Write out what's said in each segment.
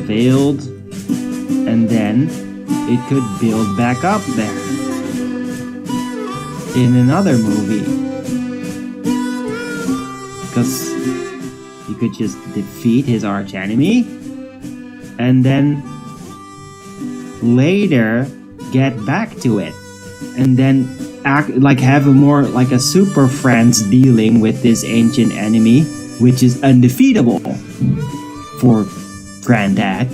Failed, and then it could build back up there in another movie, because you could just defeat his arch enemy and then later get back to it and then act like have a more like a super friends dealing with this ancient enemy, which is undefeatable for Granddad,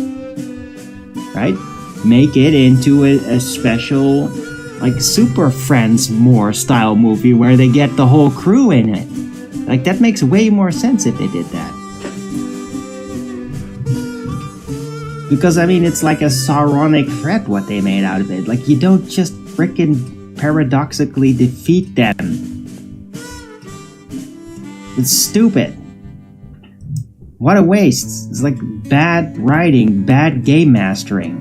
right? Make it into a special, like, Super Friends more style movie where they get the whole crew in it. Like, that makes way more sense if they did that. Because, I mean, it's like a Sauronic threat what they made out of it. Like, you don't just frickin' paradoxically defeat them. It's stupid. What a waste. It's like bad writing, bad game mastering.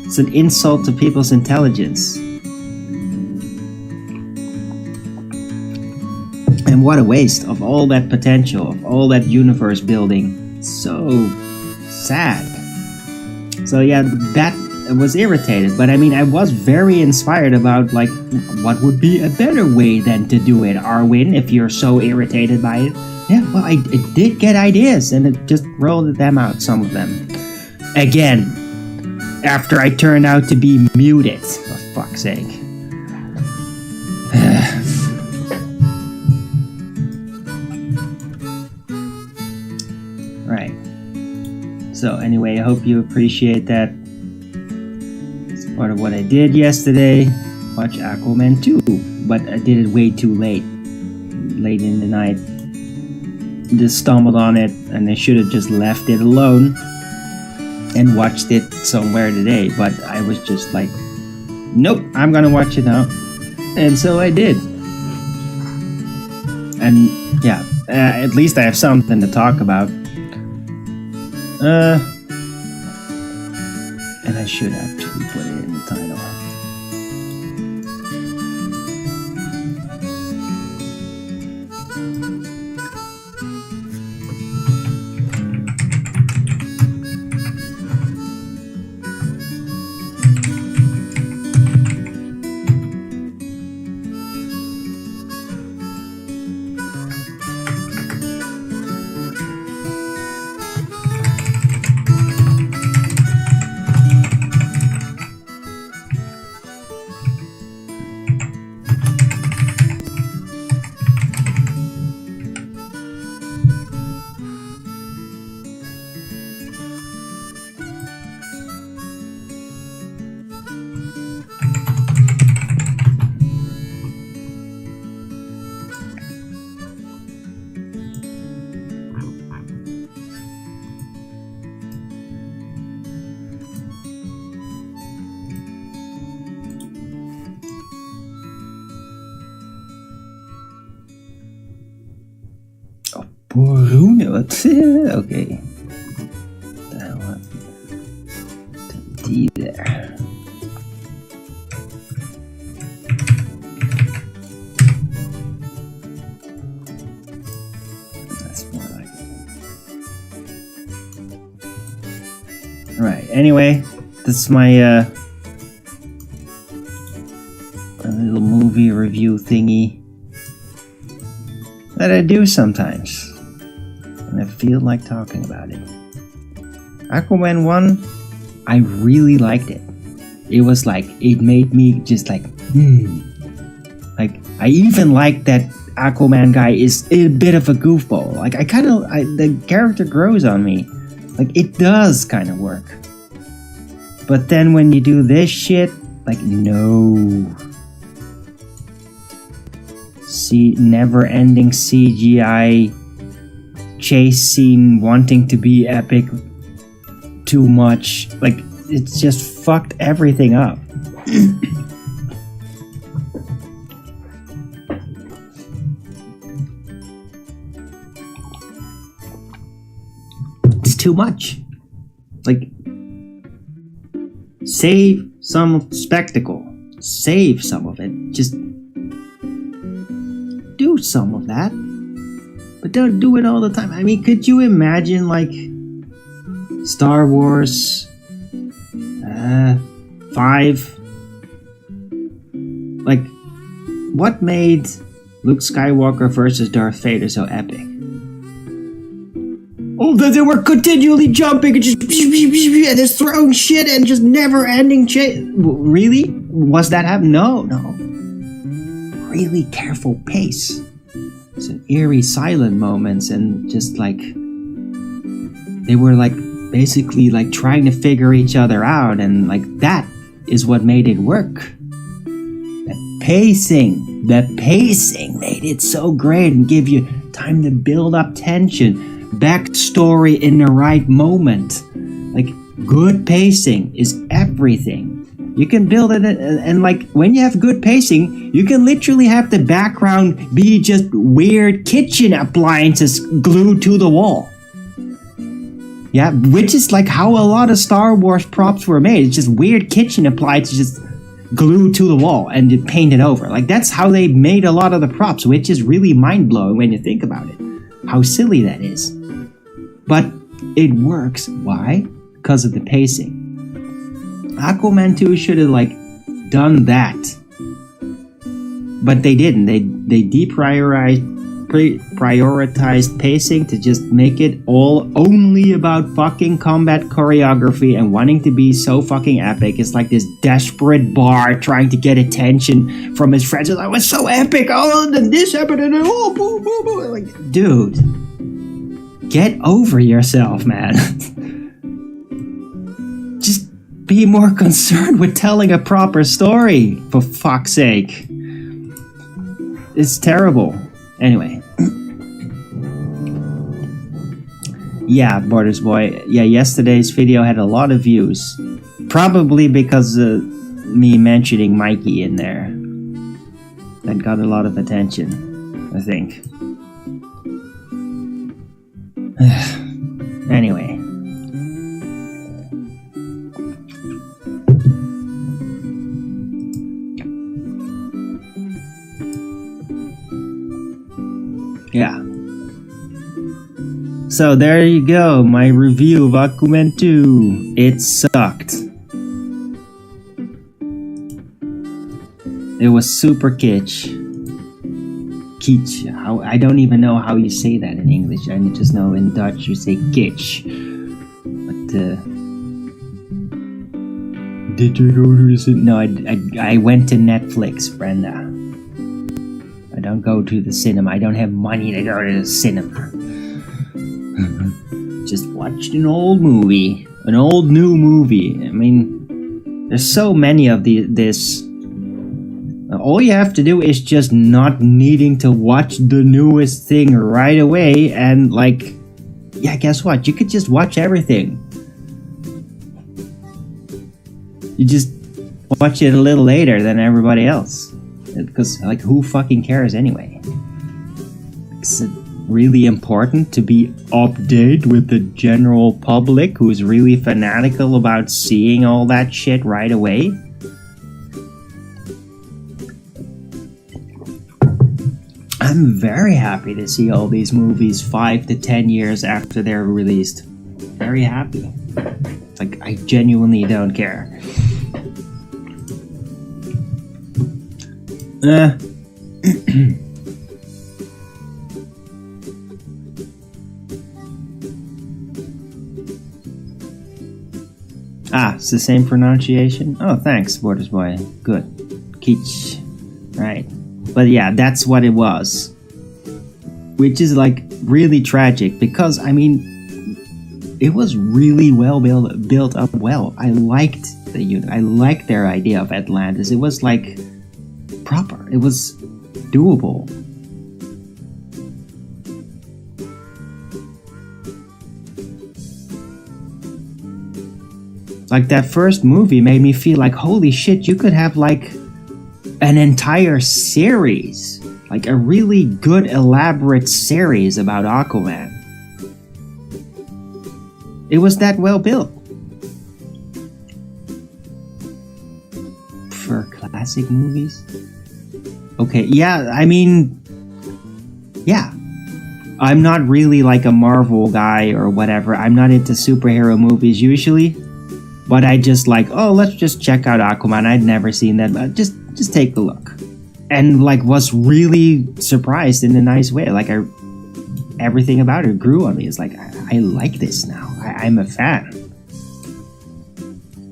It's an insult to people's intelligence. And what a waste of all that potential, of all that universe building. So sad. So yeah, that was irritated. But I mean, I was very inspired about like, what would be a better way than to do it, Arwin, if you're so irritated by it. Yeah, well, I did get ideas, and it just rolled them out, some of them. Again, after I turned out to be muted, for fuck's sake. Right. So anyway, I hope you appreciate that. It's part of what I did yesterday. Watch Aquaman 2, but I did it way too late. Late in the night. Just stumbled on it, and I should have just left it alone and watched it somewhere today, but I was just like, nope, I'm gonna watch it now. And so I did. And yeah, at least I have something to talk about. And I should actually put it in the title. Groene, wat? Oké. T there. That's more like it. Alright, anyway, this is my a little movie review thingy that I do sometimes. And I feel like talking about it. Aquaman 1, I really liked it. It was like, it made me just like, Like, I even like that Aquaman guy is a bit of a goofball. Like, the character grows on me. Like, it does kind of work. But then when you do this shit, like, no. See, never-ending CGI chase scene wanting to be epic too much. Like, it's just fucked everything up. It's too much. Like, save some spectacle. Save some of it. Just do some of that. But don't do it all the time. I mean, could you imagine, like, Star Wars 5? Like, what made Luke Skywalker versus Darth Vader so epic? Oh, that they were continually jumping and just and just throwing shit and just never-ending chase. Really? Was that happening? No. Really careful pace. Some eerie silent moments and just like they were like basically like trying to figure each other out, and like that is what made it work. The pacing made it so great and give you time to build up tension, backstory in the right moment. Like, good pacing is everything. You can build it, and like when you have good pacing, you can literally have the background be just weird kitchen appliances glued to the wall. Yeah, which is like how a lot of Star Wars props were made. It's just weird kitchen appliances just glued to the wall and painted over. Like, that's how they made a lot of the props, which is really mind-blowing when you think about it. How silly that is. But it works. Why? Because of the pacing. Aquaman 2 should have like done that, but they didn't. They prioritized pacing to just make it all only about fucking combat choreography and wanting to be so fucking epic. It's like this desperate Bard trying to get attention from his friends. It's like, was so epic. Oh, then this happened, and then oh, boo, boo, boo. Like, dude, get over yourself, man. Be more concerned with telling a proper story, for fuck's sake. It's terrible. Anyway. Yeah, Borders Boy. Yeah, yesterday's video had a lot of views. Probably because of me mentioning Mikey in there. That got a lot of attention, I think. Anyway. Yeah. So there you go, my review of Aquaman 2. It sucked. It was super kitsch. Kitsch. I don't even know how you say that in English. I just know in Dutch you say kitsch. But did you go to the cinema? No, I went to Netflix, Brenda. I don't go to the cinema. I don't have money to go to the cinema. Just watched an old movie. An old new movie. I mean, there's so many of this. All you have to do is just not needing to watch the newest thing right away, and like, yeah, guess what? You could just watch everything. You just watch it a little later than everybody else. Because, like, who fucking cares anyway? really important to be updated with the general public who's really fanatical about seeing all that shit right away. I'm very happy to see all these movies 5 to 10 years after they're released. Very happy. Like, I genuinely don't care. It's the same pronunciation? Oh, thanks, Borders Boy. Good. Kitsch. Right. But yeah, that's what it was. Which is like really tragic because, I mean, it was really well built up well. I liked the unit. I liked their idea of Atlantis. It was like proper. It was doable. Like that first movie made me feel like, holy shit, you could have like an entire series. Like a really good elaborate series about Aquaman. It was that well built. For classic movies? Okay, yeah, I mean, yeah. I'm not really like a Marvel guy or whatever. I'm not into superhero movies usually. But I just like, oh, let's just check out Aquaman. I'd never seen that, but just take a look. And like was really surprised in a nice way. Like everything about it grew on me. It's like, I like this now. I'm a fan.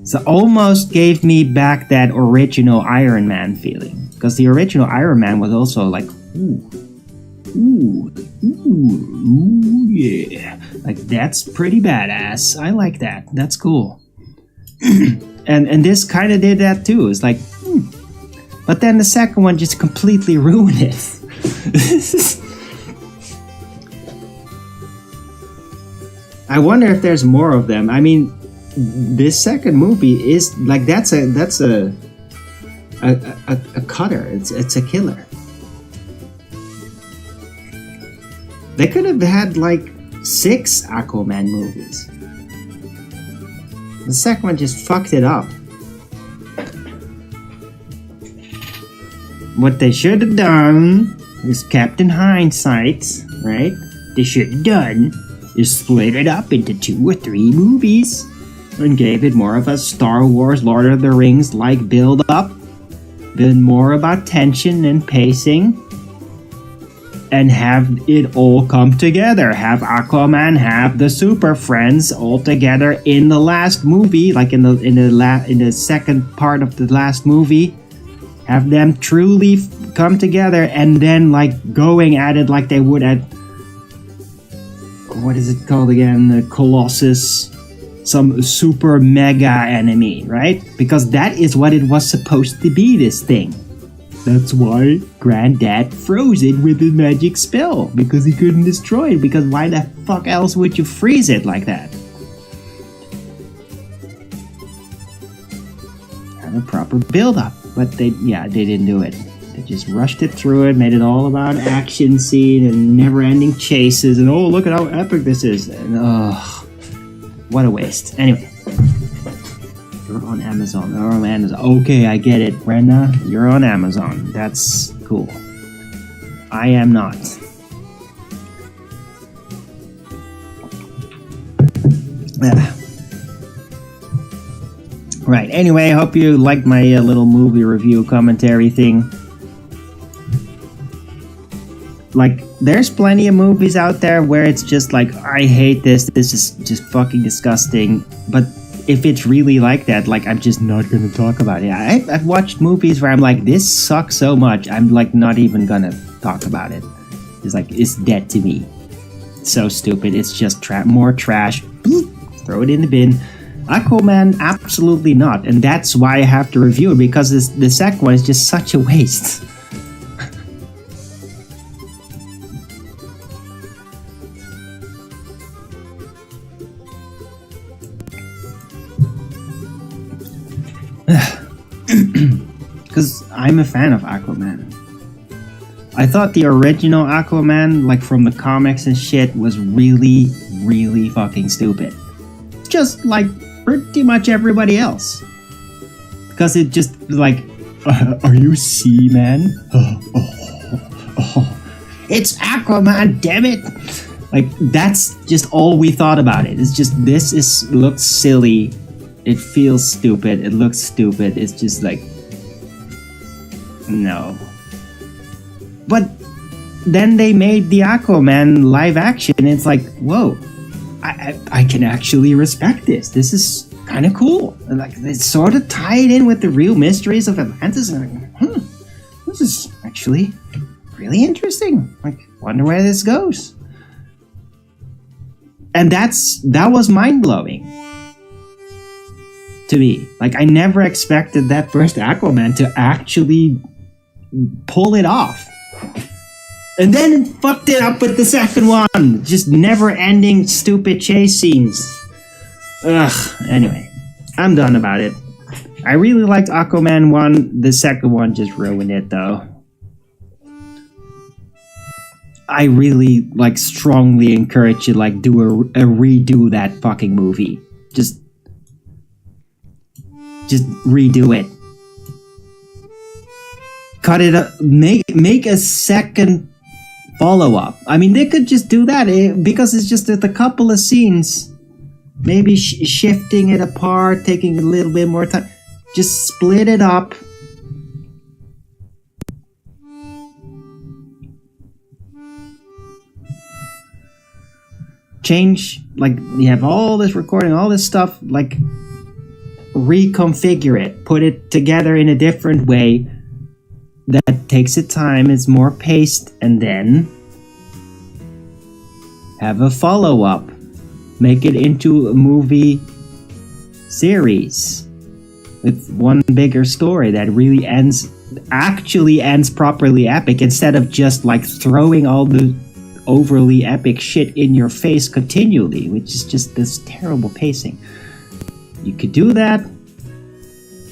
So almost gave me back that original Iron Man feeling. Because the original Iron Man was also like, ooh, yeah. Like that's pretty badass. I like that. That's cool. and this kind of did that too. It's like, But then the second one just completely ruined it. I wonder if there's more of them. I mean, this second movie is like that's a cutter. It's a killer. They could have had like 6 Aquaman movies. The second one just fucked it up. What they should have done is Captain Hindsight, right? They should have done is split it up into 2 or 3 movies and gave it more of a Star Wars, Lord of the Rings like build up, been more about tension and pacing, and have it all come together. Have Aquaman, have the Super Friends all together in the last movie, like in the second part of the last movie. Have them truly come together and then like going at it like they would at, what is it called again? The Colossus, some super mega enemy, right? Because that is what it was supposed to be, this thing. That's why Granddad froze it with his magic spell, because he couldn't destroy it, because why the fuck else would you freeze it like that? Have a proper build-up, but they didn't do it. They just rushed it through it, made it all about action scene and never-ending chases, and oh, look at how epic this is. And what a waste. Anyway. You're on Amazon. You're on Amazon. Okay, I get it. Brenda, you're on Amazon. That's cool. I am not. Right, anyway, I hope you liked my little movie review commentary thing. Like, there's plenty of movies out there where it's just like, I hate this is just fucking disgusting, but if it's really like that, like, I'm just not gonna talk about it. I've watched movies where I'm like, this sucks so much, I'm like not even gonna talk about it. It's like, it's dead to me. It's so stupid, it's just more trash. Throw it in the bin. Aquaman, absolutely not. And that's why I have to review it, because the second one is just such a waste. Because I'm a fan of Aquaman. I thought the original Aquaman, like from the comics and shit, was really, really fucking stupid. Just like pretty much everybody else. Because it just like, are you Seaman? It's Aquaman, damn it! Like, that's just all we thought about it. It's just, looks silly. It feels stupid. It looks stupid. It's just like, no. But then they made the Aquaman live action, and it's like, whoa, I can actually respect this. This is kind of cool. And like, it's sort of tied in with the real mysteries of Atlantis. And like, this is actually really interesting. Like, wonder where this goes. And that was mind-blowing to me. Like, I never expected that first Aquaman to actually pull it off. And then fucked it up with the second one. Just never-ending stupid chase scenes. Ugh. Anyway, I'm done about it. I really liked Aquaman 1. The second one just ruined it, though. I really, like, strongly encourage you, like, do a redo that fucking movie. Just redo it. Cut it up. Make a second follow-up. I mean, they could just do that because it's just a couple of scenes. Maybe shifting it apart, taking a little bit more time. Just split it up. Change, like, you have all this recording, all this stuff, like, reconfigure it, put it together in a different way that takes its time, it's more paced, and then have a follow-up. Make it into a movie series with one bigger story that really actually ends properly epic, instead of just, like, throwing all the overly epic shit in your face continually, which is just this terrible pacing. You could do that.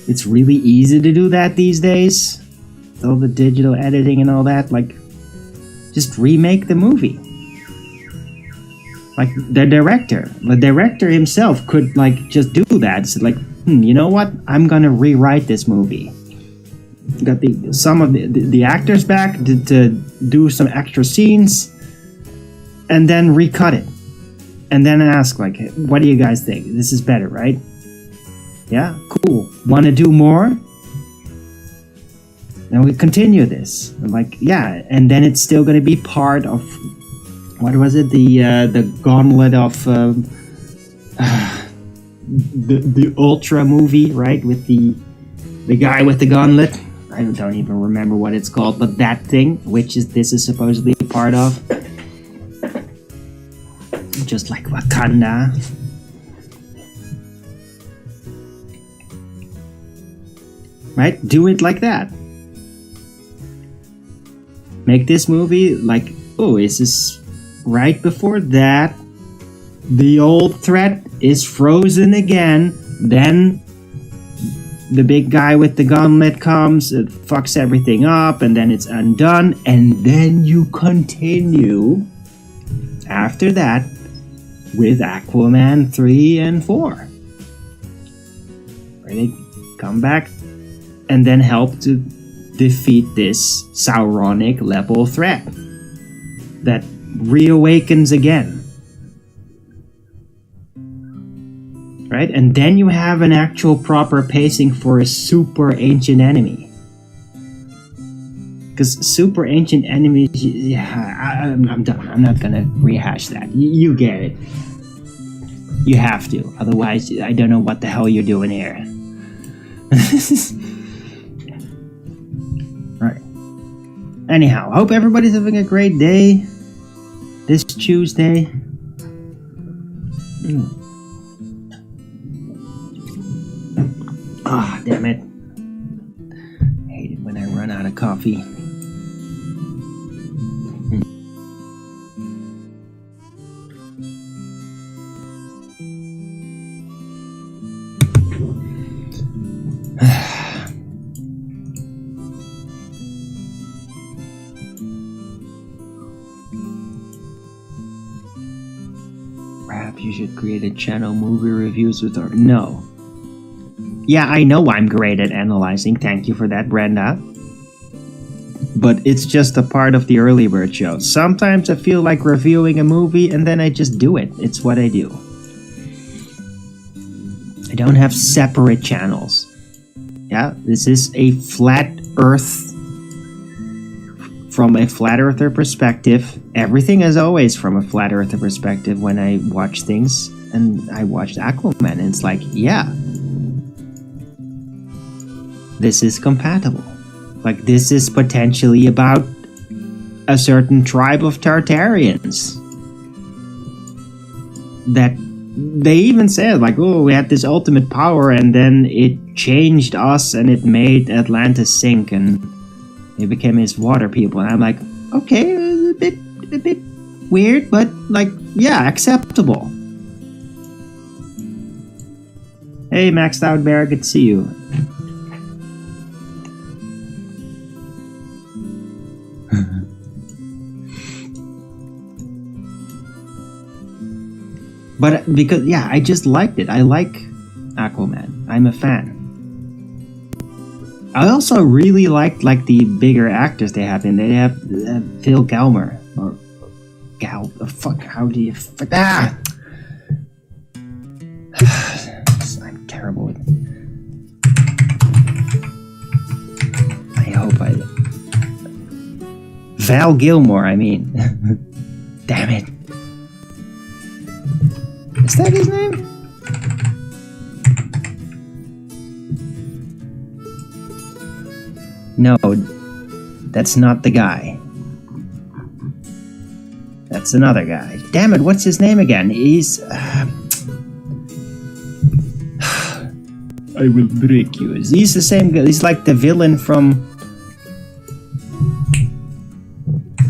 It's really easy to do that these days. With all the digital editing and all that. Like, just remake the movie. Like, the director himself could, like, just do that. It's like, you know what? I'm gonna rewrite this movie. Got some of the actors back to do some extra scenes, and then recut it, and then ask, like, what do you guys think? This is better, right? Yeah, cool. Want to do more? Then we continue this. And, like, yeah, and then it's still going to be part of, what was it? The gauntlet of the Ultra movie, right? With the guy with the gauntlet. I don't even remember what it's called, but that thing, which this is supposedly part of. Just like Wakanda. Right? Do it like that. Make this movie like, oh, is this right before that? The old threat is frozen again. Then the big guy with the gauntlet comes, it fucks everything up, and then it's undone. And then you continue after that with Aquaman 3 and 4. Where they come back and then help to defeat this Sauronic level threat that reawakens again. Right? And then you have an actual proper pacing for a super ancient enemy. Because super ancient enemies, yeah, I'm done. I'm not gonna rehash that. You get it. You have to. Otherwise, I don't know what the hell you're doing here. Right. Anyhow, I hope everybody's having a great day this Tuesday. Ah, damn it. I hate it when I run out of coffee. Perhaps you should create a channel movie reviews with our... No. Yeah, I know I'm great at analyzing. Thank you for that, Brenda. But it's just a part of the early bird show. Sometimes I feel like reviewing a movie and then I just do it. It's what I do. I don't have separate channels. Yeah, this is a flat earth. From a flat earther perspective. Everything is always from a flat earther perspective when I watch things. And I watched Aquaman and it's like, yeah. This is compatible. Like, this is potentially about a certain tribe of Tartarians. That they even said, like, oh, we had this ultimate power and then it changed us and it made Atlantis sink and they became his water people. And I'm like, okay, a bit weird, but like, yeah, acceptable. Hey, Maxed Out Bear, good to see you. But because, yeah, I just liked it. I like Aquaman. I'm a fan. I also really liked like the bigger actors they have in. They have Phil Galmer or fuck. How do you? I'm terrible with. I hope I. Val Gilmore. I mean, damn it. Is that his name? No, that's not the guy. That's another guy. Damn it, what's his name again? He's... I will break you. He's the same guy. He's like the villain from...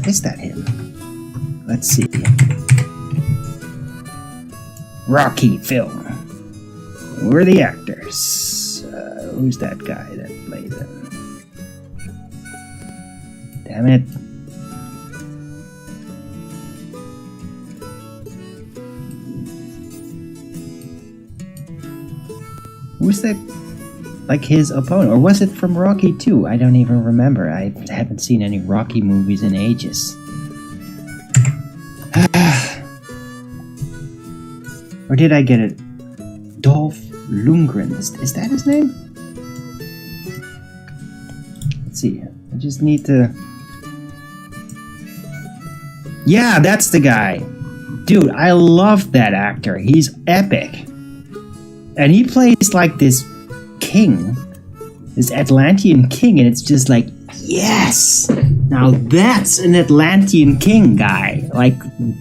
Is that him? Let's see. Rocky film. Who are the actors? Who's that guy that played him? Damn it. Who's that? Like his opponent? Or was it from Rocky 2? I don't even remember. I haven't seen any Rocky movies in ages. Or did I get it? Dolph Lundgren. Is that his name? Let's see. I just need to... Yeah, that's the guy. Dude, I love that actor. He's epic. And he plays like this king. This Atlantean king. And it's just like, yes! Now that's an Atlantean king guy. Like,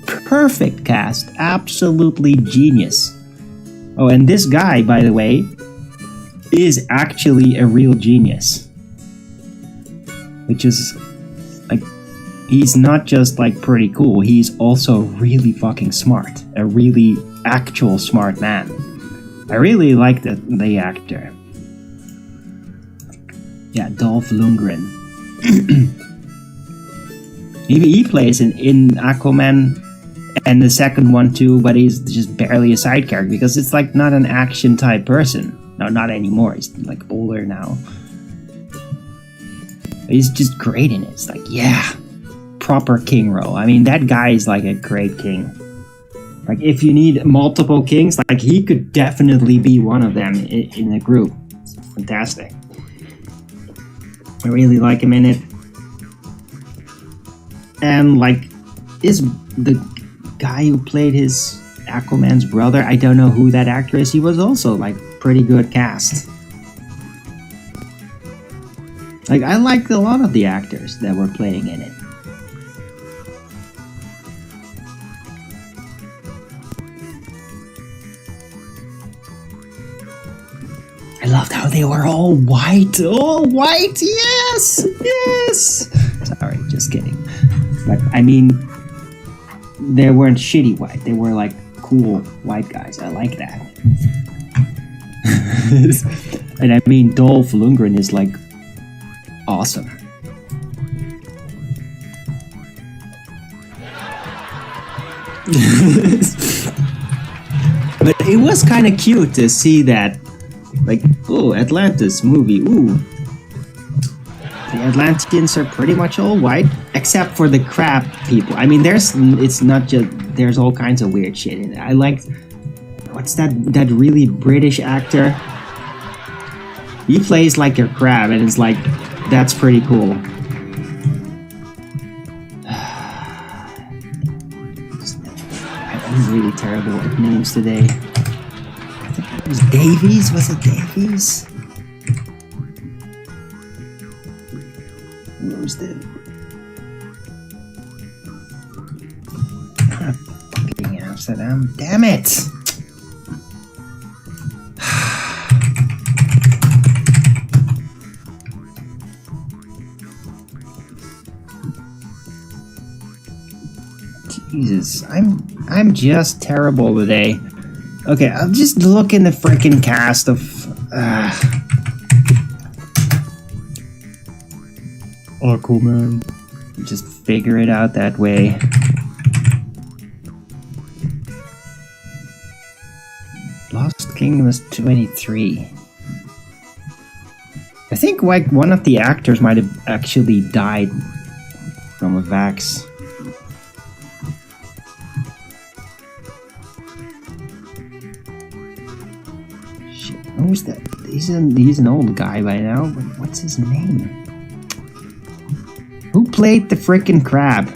perfect cast. Absolutely genius. Oh, and this guy, by the way, is actually a real genius. Which is, like, he's not just, like, pretty cool. He's also really fucking smart. A really actual smart man. I really like the actor. Yeah, Dolph Lundgren. He plays in Aquaman and the second one too, but he's just barely a side character because it's like not an action type person. No, not anymore. He's like older now. He's just great in it. It's like, yeah, proper king role. I mean, that guy is like a great king. Like, if you need multiple kings, like, he could definitely be one of them in a group. It's fantastic. I really like him in it. And, like, is the guy who played his Aquaman's brother, I don't know who that actor is, he was also, like, pretty good cast. Like, I liked a lot of the actors that were playing in it. I loved how they were all white. All white, yes! Yes! Sorry, just kidding. But, I mean, they weren't shitty white. They were, like, cool white guys. I like that. And I mean, Dolph Lundgren is, like, awesome. it was kind of cute to see that. Like, oh, Atlantis movie, ooh. The Atlanteans are pretty much all white, except for the crab people. I mean, it's not just, there's all kinds of weird shit in it. I liked, what's that really British actor? He plays like a crab, and it's like, that's pretty cool. I'm really terrible at names today. I think it was Davies? Was it Davies? Where was that? Fucking Amsterdam. Damn it! Jesus, I'm just terrible today. Okay, I'll just look in the freaking cast of Aquaman. Just figure it out that way. Lost Kingdom was 23. I think like one of the actors might have actually died from a vax. Who's that? He's an old guy by now, but what's his name? Who played the frickin' crab?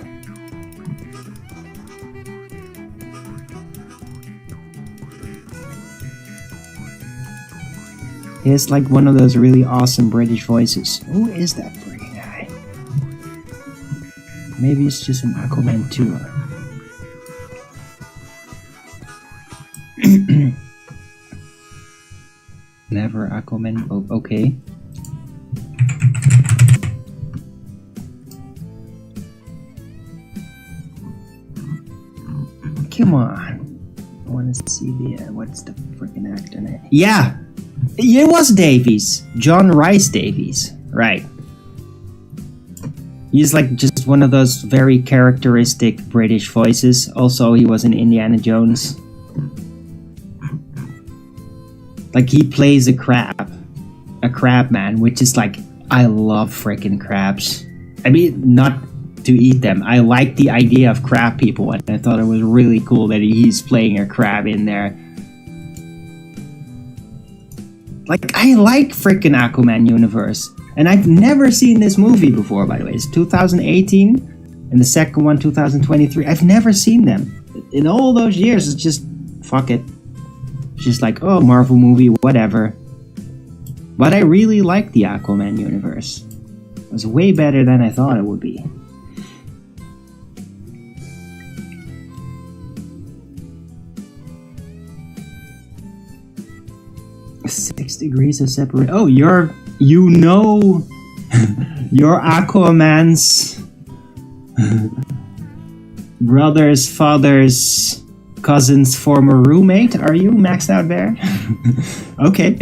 He has like one of those really awesome British voices. Who is that frickin' guy? Maybe it's just an Aquaman 2. Never Aquaman. Oh, okay. Come on. I want to see the what's the freaking actor name? Yeah, it was Davies. John Rhys Davies. Right. He's like just one of those very characteristic British voices. Also, he was in Indiana Jones. Like, he plays a crab man, which is like, I love freaking crabs. I mean, not to eat them. I like the idea of crab people, and I thought it was really cool that he's playing a crab in there. Like, I like freaking Aquaman universe, and I've never seen this movie before, by the way. It's 2018, and the second one 2023. I've never seen them. In all those years, it's just, fuck it. Just like, oh, Marvel movie, whatever. But I really like the Aquaman universe. It was way better than I thought it would be. 6 degrees of separation. Oh, you're Aquaman's brother's father's cousin's former roommate. Are you maxed out bear? Okay.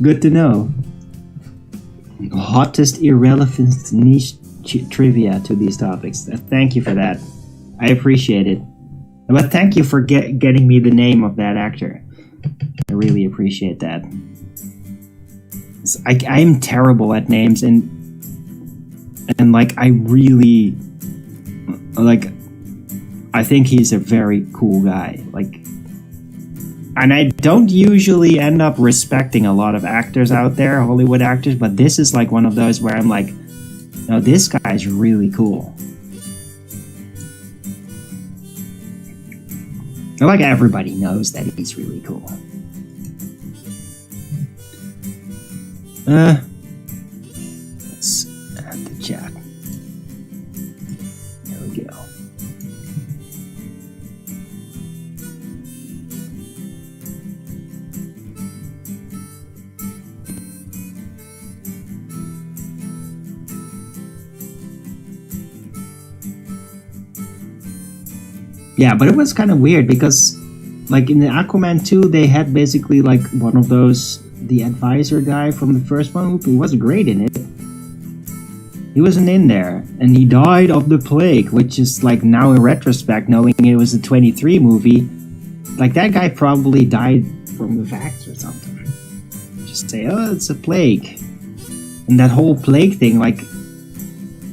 Good to know. Hottest irrelevant niche trivia to these topics. Thank you for that. I appreciate it. But thank you for getting me the name of that actor. I really appreciate that. I'm terrible at names, and like I really like. I think he's a very cool guy. Like, and I don't usually end up respecting a lot of actors out there, Hollywood actors, but this is like one of those where I'm like, no, this guy's really cool. Like, everybody knows that he's really cool. Let's add the chat. There we go. Yeah, but it was kind of weird because, like, in the Aquaman 2, they had basically, like, one of those, the advisor guy from the first one, who was great in it. He wasn't in there, and he died of the plague, which is, like, now in retrospect, knowing it was a 23 movie, like that guy probably died from the vax or something. Just say, oh, it's a plague. And that whole plague thing, like,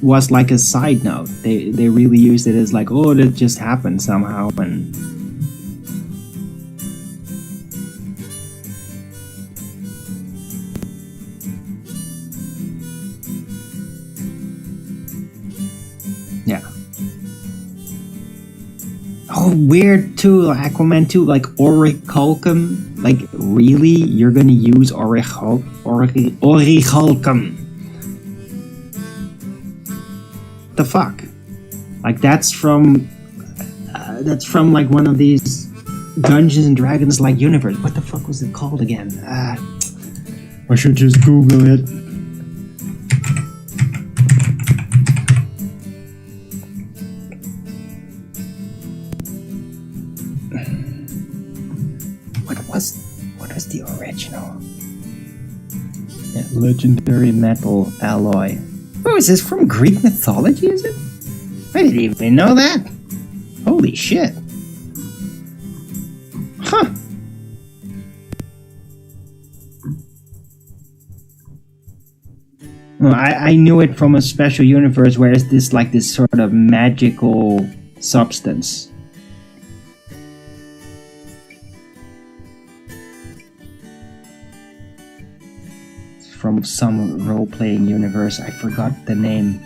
was like a side note. They really used it as like, oh, that just happened somehow, and yeah. Oh, weird too, Aquaman too, like orichalcum. Like, really? You're gonna use orichalcum? The fuck? Like, that's from like one of these Dungeons and Dragons like universe. What the fuck was it called again? I should just Google it. What was the original? Yeah, legendary metal alloy. Oh, is this from Greek mythology, is it? I didn't even know that. Holy shit. Huh. Well, I knew it from a special universe where it's this like this sort of magical substance. From some role-playing universe, I forgot the name,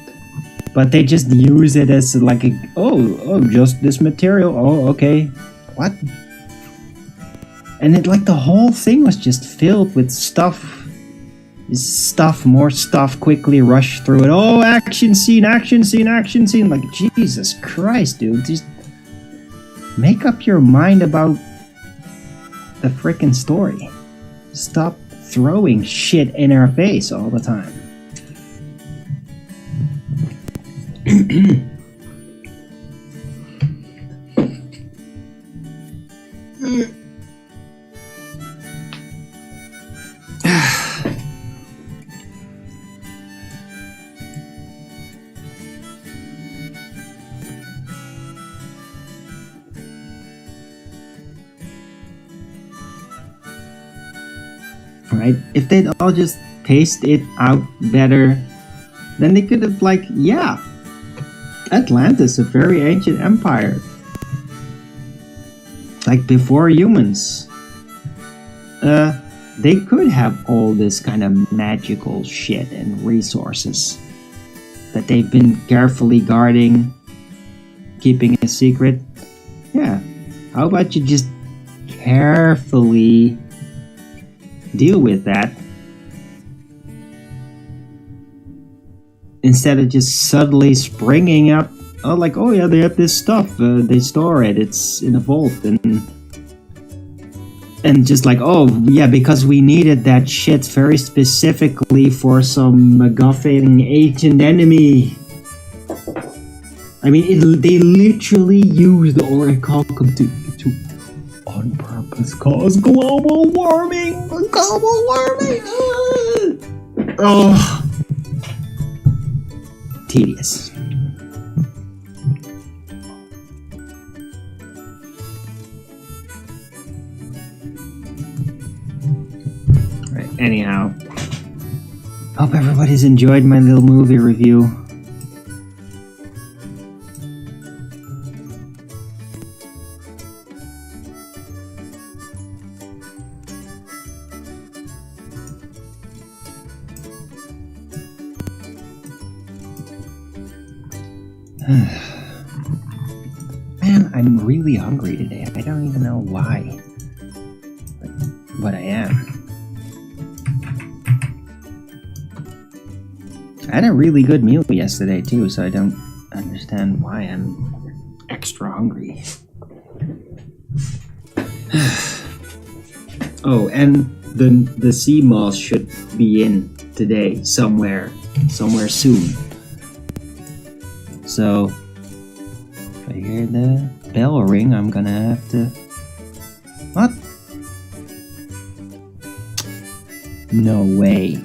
but they just use it as like a just this material. Oh, okay, what? And it like the whole thing was just filled with stuff. More stuff. Quickly rush through it. Oh, action scene, action scene, action scene. Like, Jesus Christ, dude, just make up your mind about the frickin' story. Stop throwing shit in our face all the time. Right? If they'd all just paced it out better, then they could have, like, yeah, Atlantis, a very ancient empire, like before humans. They could have all this kind of magical shit and resources that they've been carefully guarding, keeping a secret. Yeah, how about you just carefully deal with that instead of just suddenly springing up. Oh, like, oh yeah, they have this stuff, they store it, it's in a vault, and just like, oh yeah, because we needed that shit very specifically for some MacGuffin ancient enemy. I mean, they literally used the orichalcum to on purpose cause global warming. Oh, tedious. Right, anyhow, hope everybody's enjoyed my little movie review. Man, I'm really hungry today. I don't even know why. But I am. I had a really good meal yesterday too, so I don't understand why I'm extra hungry. Oh, and the sea moss should be in today somewhere soon. So, if I hear the bell ring, I'm gonna have to... What? No way.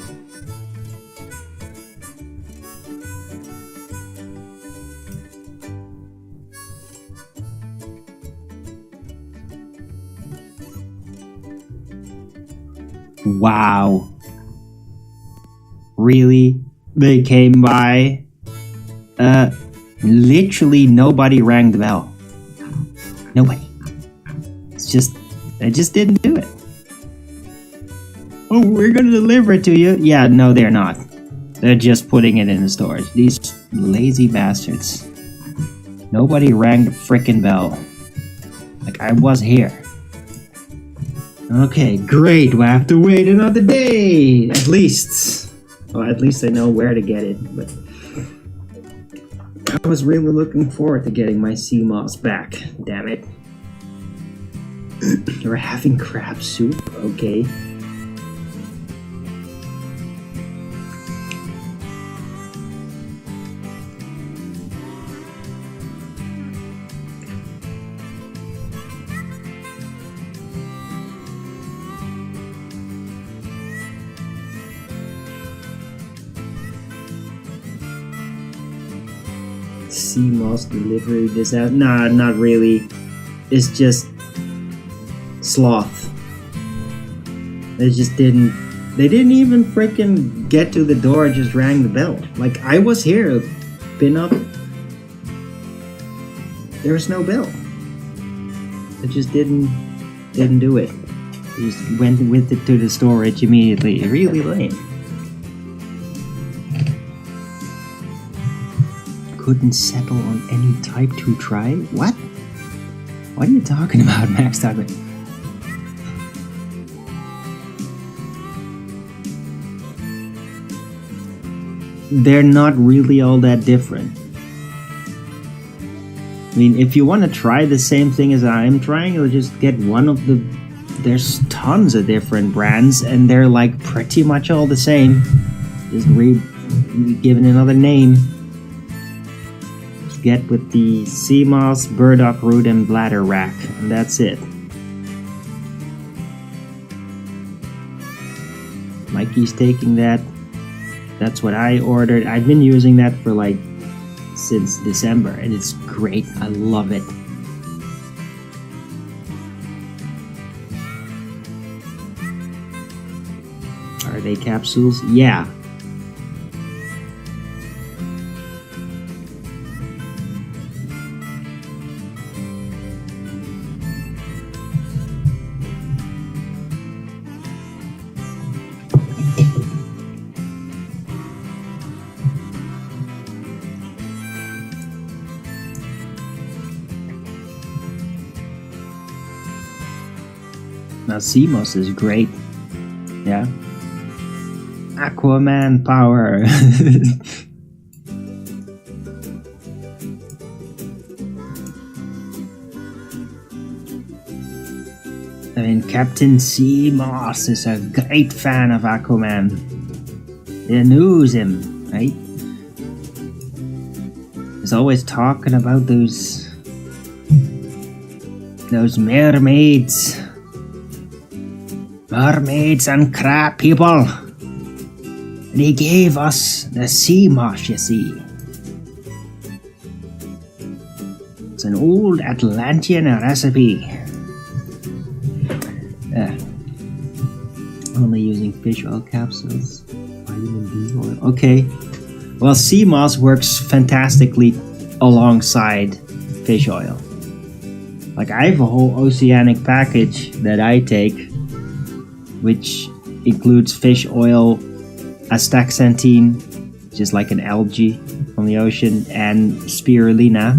Wow. Really? They came by? Literally nobody rang the bell. Nobody. They just didn't do it. Oh, we're gonna deliver it to you. Yeah, no, they're not. They're just putting it in the storage. These lazy bastards. Nobody rang the frickin' bell. Like, I was here. Okay, great. We'll have to wait another day. At least. Well, at least I know where to get it. But I was really looking forward to getting my sea moss back. Damn it. We're having crab soup. Okay. Sea moss delivery disaster. Nah, not really. It's just sloth. They didn't even freaking get to the door, just rang the bell. Like, I was here, been up. There was no bell. They just didn't do it. They just went with it to the storage immediately. Really lame. Couldn't settle on any type to try? What? What are you talking about, Max Tucker? They're not really all that different. I mean, if you want to try the same thing as I'm trying, you'll just get one of the... There's tons of different brands, and they're like pretty much all the same. Just given another name. Get with the sea moss, burdock root, and bladder rack, and that's it. Mikey's taking that. That's what I ordered. I've been using that for like since December, and it's great. I love it. Are they capsules? Yeah. Now, sea moss is great. Yeah. Aquaman power. I mean, Captain Sea Moss is a great fan of Aquaman. He knows him, right? He's always talking about those mermaids. Mermaids and crab people. And he gave us the sea moss, you see. It's an old Atlantean recipe. Only using fish oil capsules. Vitamin D oil. Okay. Well, sea moss works fantastically alongside fish oil. Like, I have a whole oceanic package that I take, which includes fish oil, astaxanthin, which is like an algae from the ocean, and spirulina,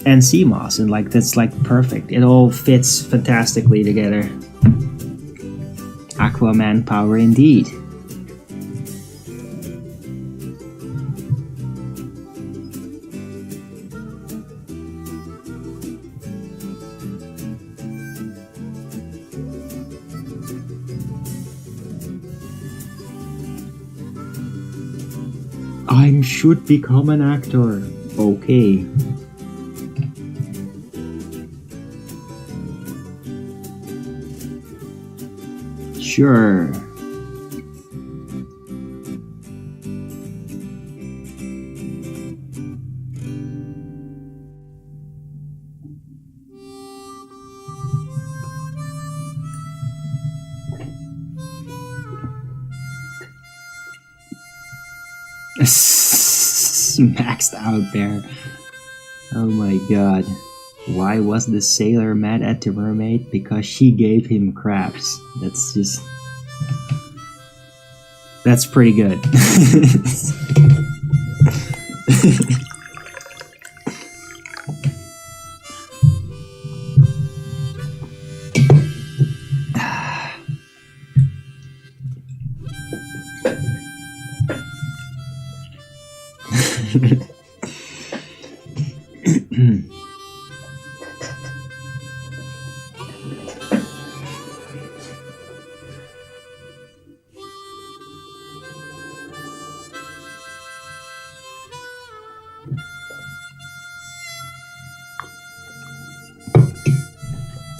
and sea moss, and like that's like perfect. It all fits fantastically together. Aquaman power indeed. I should become an actor. Okay. Sure. Maxed out there. Oh my god. Why was the sailor mad at the mermaid? Because she gave him crabs. That's just... That's pretty good.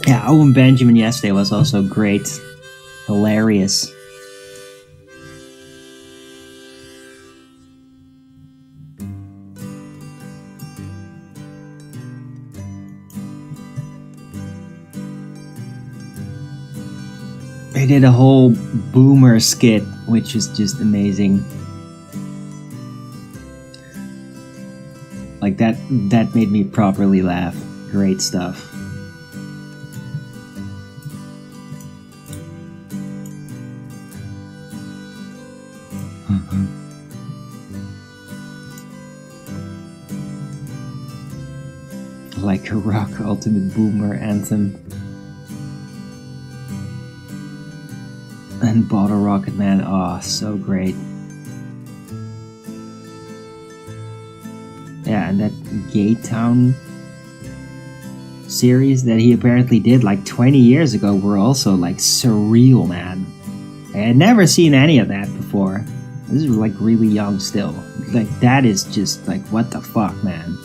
Yeah, Owen Benjamin yesterday was also great. Hilarious. They did a whole boomer skit, which is just amazing. Like that made me properly laugh. Great stuff. Like a rock ultimate boomer anthem. And Bottle Rocket Man, oh, so great. Yeah, and that Gay Town series that he apparently did like 20 years ago were also like surreal, man. I had never seen any of that before. This is like really young still. Like that is just like, what the fuck, man.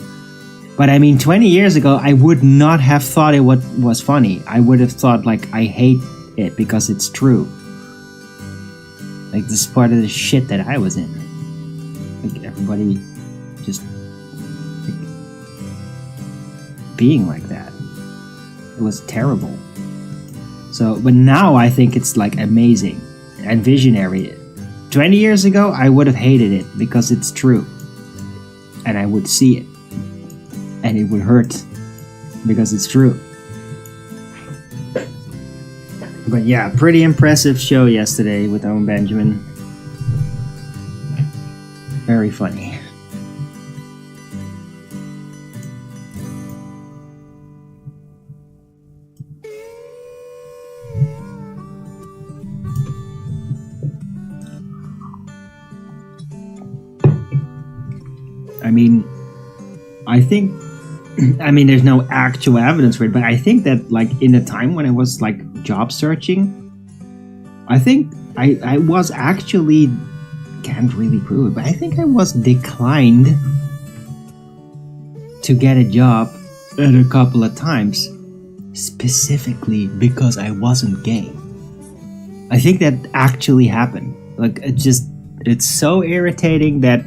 But I mean, 20 years ago, I would not have thought it was funny. I would have thought like, I hate it because it's true. Like this is part of the shit that I was in. Like everybody just like, being like that. It was terrible. So, but now I think it's like amazing and visionary. 20 years ago, I would have hated it because it's true. And I would see it. And it would hurt because it's true. But yeah, pretty impressive show yesterday with Owen Benjamin. Very funny. I mean, I think, I mean, there's no actual evidence for it, but I think that, like, in the time when I was, like, job searching, I think I was actually, can't really prove it, but I think I was declined to get a job a couple of times, specifically because I wasn't gay. I think that actually happened. Like, it's so irritating that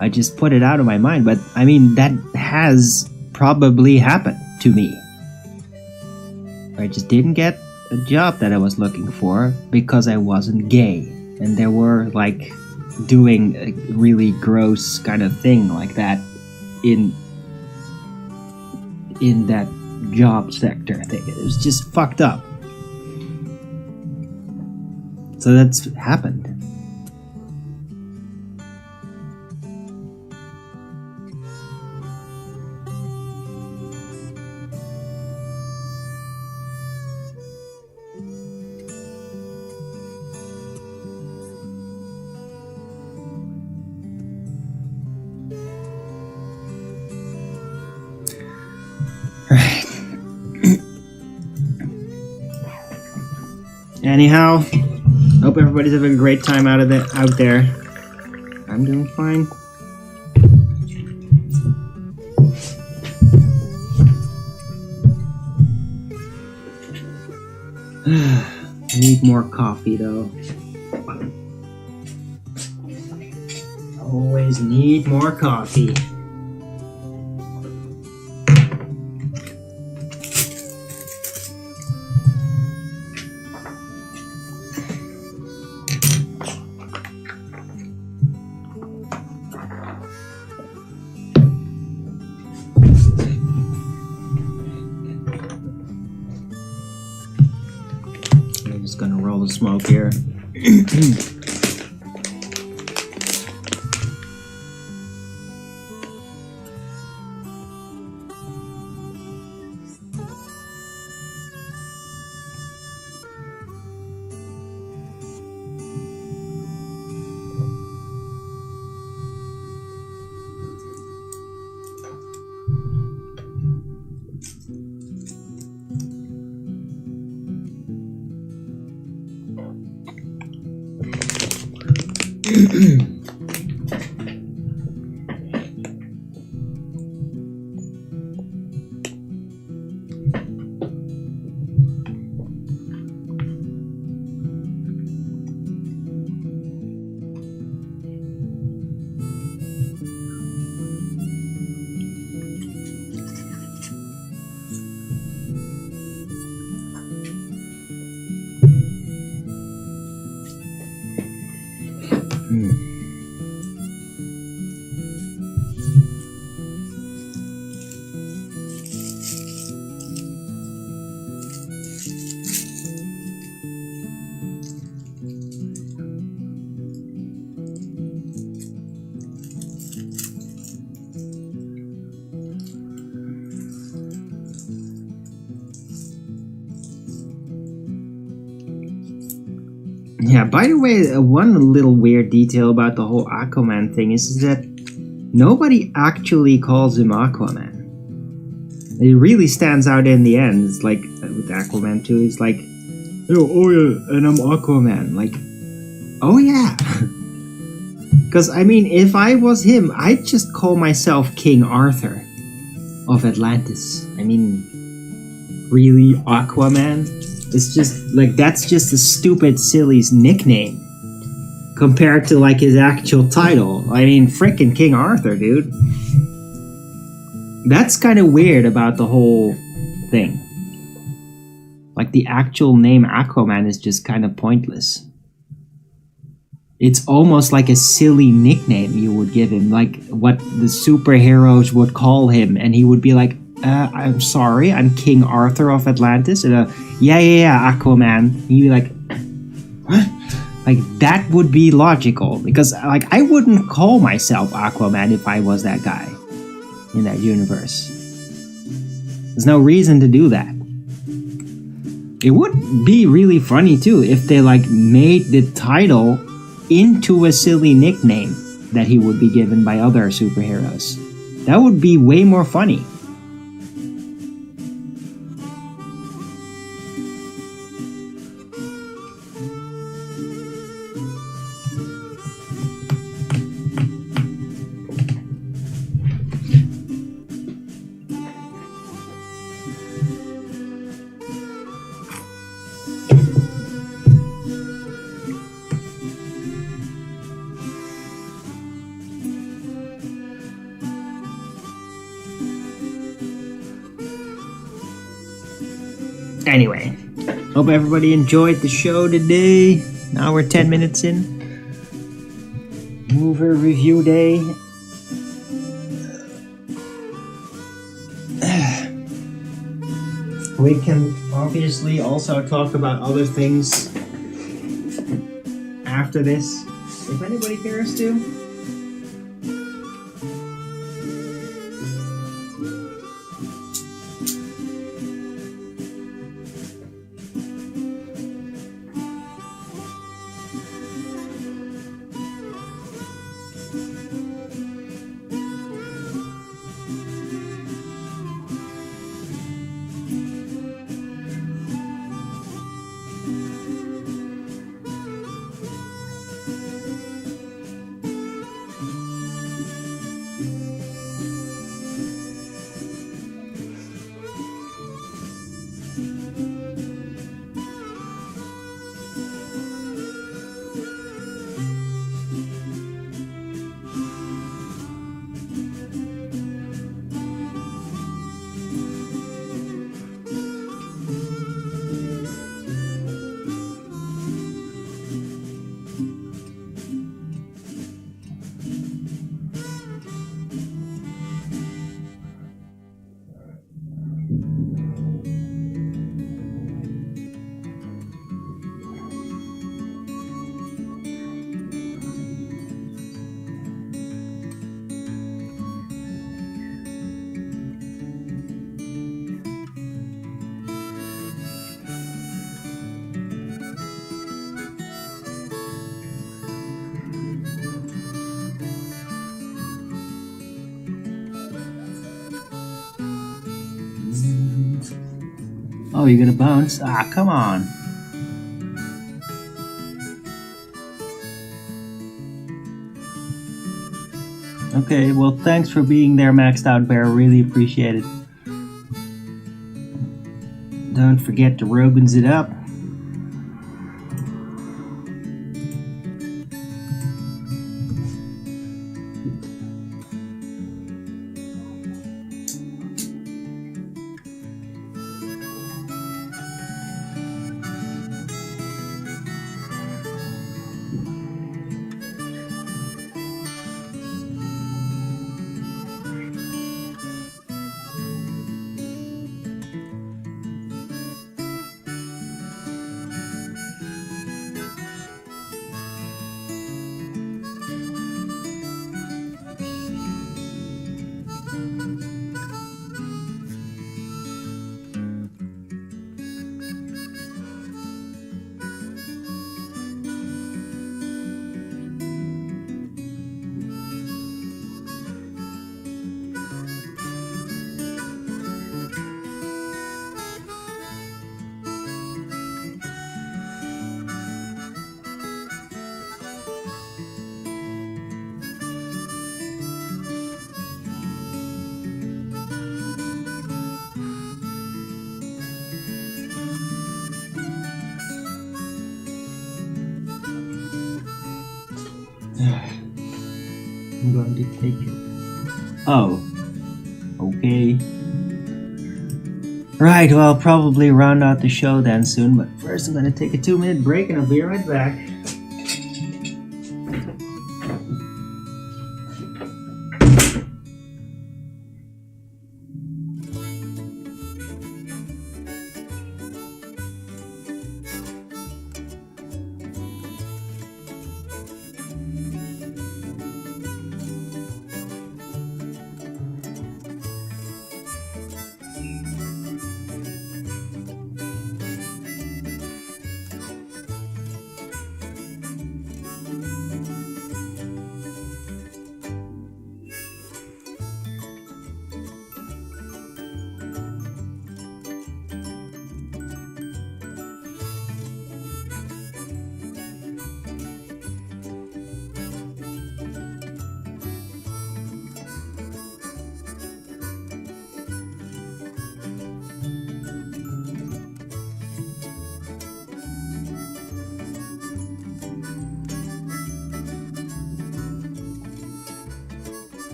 I just put it out of my mind, but I mean, that has probably happened to me. I just didn't get a job that I was looking for because I wasn't gay. And they were like doing a really gross kind of thing like that in that job sector thing. It was just fucked up. So that's happened. Anyhow, hope everybody's having a great time out there. I'm doing fine. I need more coffee though. Always need more coffee. smoke here. Yeah, by the way, one little weird detail about the whole Aquaman thing is that nobody actually calls him Aquaman. It really stands out in the end. It's like, with Aquaman 2, he's like, oh yeah, and I'm Aquaman. Like, oh yeah. Because, I mean, if I was him, I'd just call myself King Arthur of Atlantis. I mean, really, Aquaman? It's just, like, that's just a stupid, silly nickname compared to, like, his actual title. I mean, frickin' King Arthur, dude. That's kind of weird about the whole thing. Like, the actual name Aquaman is just kind of pointless. It's almost like a silly nickname you would give him, like what the superheroes would call him, and he would be like, I'm sorry, I'm King Arthur of Atlantis, and yeah, Aquaman. And you'd be like, what? Like, that would be logical, because, like, I wouldn't call myself Aquaman if I was that guy in that universe. There's no reason to do that. It would be really funny, too, if they, like, made the title into a silly nickname that he would be given by other superheroes. That would be way more funny. Anyway, hope everybody enjoyed the show today. Now we're 10 minutes in. Mover review day. We can obviously also talk about other things after this, if anybody cares to. Oh, you're gonna bounce? Ah, come on. Okay, well, thanks for being there, Maxed Out Bear. Really appreciate it. Don't forget to Rogans it up. I'm going to take it. Oh, okay. Right, well, I'll probably round out the show then soon, but first I'm going to take a 2-minute break and I'll be right back.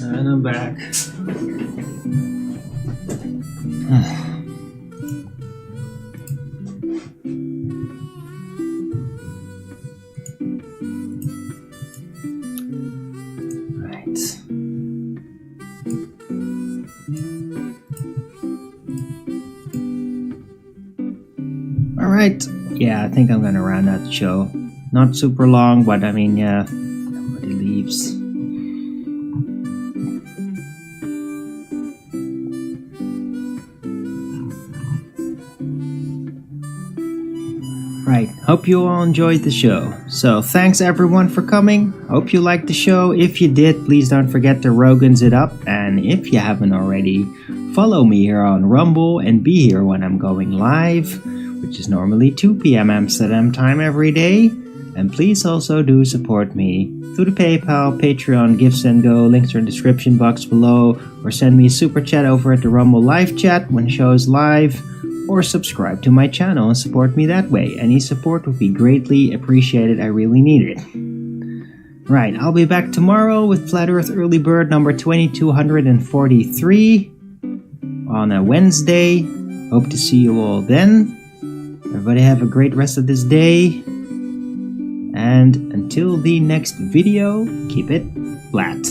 And I'm back. Right. Alright. Yeah, I think I'm gonna round out the show. Not super long, but I mean, yeah, nobody leaves. Right, hope you all enjoyed the show. So thanks everyone for coming. Hope you liked the show. If you did, please don't forget to Rogans it up. And if you haven't already, follow me here on Rumble and be here when I'm going live, which is normally 2 p.m. Amsterdam time every day. And please also do support me through the PayPal, Patreon, GiveSendGo, links are in the description box below, or send me a super chat over at the Rumble live chat when the show is live, or subscribe to my channel and support me that way. Any support would be greatly appreciated, I really need it. Right, I'll be back tomorrow with Flat Earth Early Bird number 2243 on a Wednesday. Hope to see you all then. Everybody have a great rest of this day. And until the next video, keep it flat.